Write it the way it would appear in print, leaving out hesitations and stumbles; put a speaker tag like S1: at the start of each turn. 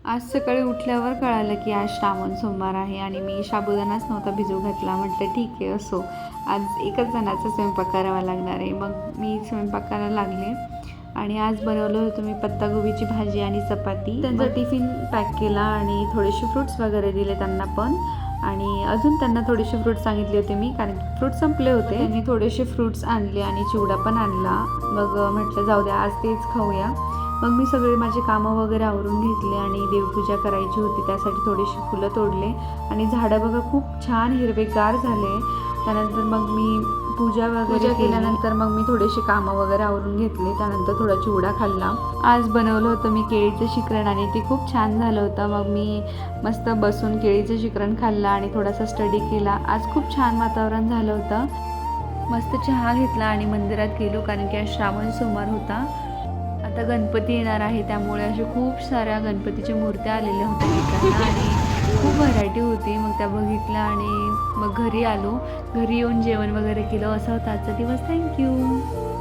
S1: आज सकाळी उठल्यावर कळालं की आज श्रावण सोमवार आहे आणि मी साबुदाणाच नव्हता भिजू घातला. म्हटलं ठीक आहे असो, आज एकच जणाचा स्वयंपाक करावा लागणार आहे. मग मी स्वयंपाकाला लागले आणि आज बनवलं होतं मी पत्तागोबीची भाजी आणि चपाती. त्यांचा टिफिन पॅक केला आणि थोडेसे फ्रूट्स वगैरे दिले त्यांना पण. आणि अजून त्यांना थोडेसे फ्रूट्स सांगितले होते मी, कारण फ्रूट्स संपले होते. त्यांनी थोडेसे फ्रूट्स आणले आणि चिवडा पण आणला. मग म्हटलं जाऊ द्या, आज तेच खाऊया. मग मी सगळे माझे कामं वगैरे आवरून घेतले आणि देवपूजा करायची होती, त्यासाठी थोडीशी फुलं तोडले. आणि झाडं बघा खूप छान हिरवेगार झाले. त्यानंतर मग मी पूजा वगैरे केल्यानंतर मग मी थोडेसे कामं वगैरे आवरून घेतले. त्यानंतर थोडा चिवडा खाल्ला. आज बनवलं होतं मी केळीचं शिकरण आणि ते खूप छान झालं होतं. मग मी मस्त बसून केळीचं शिकरण खाल्लं आणि थोडासा स्टडी केला. आज खूप छान वातावरण झालं होतं. मस्त चहा घेतला आणि मंदिरात गेलो, कारण की आज श्रावण सोमवार होता. आता गणपती येणार आहे, त्यामुळे अशा खूप साऱ्या गणपतीच्या मूर्त्या आलेल्या होत्या विकायला आणि खूप व्हरायटी होती. मग त्या बघितल्या आणि मग घरी आलो. घरी येऊन जेवण वगैरे केलं. असा होता आजचा दिवस. थँक्यू.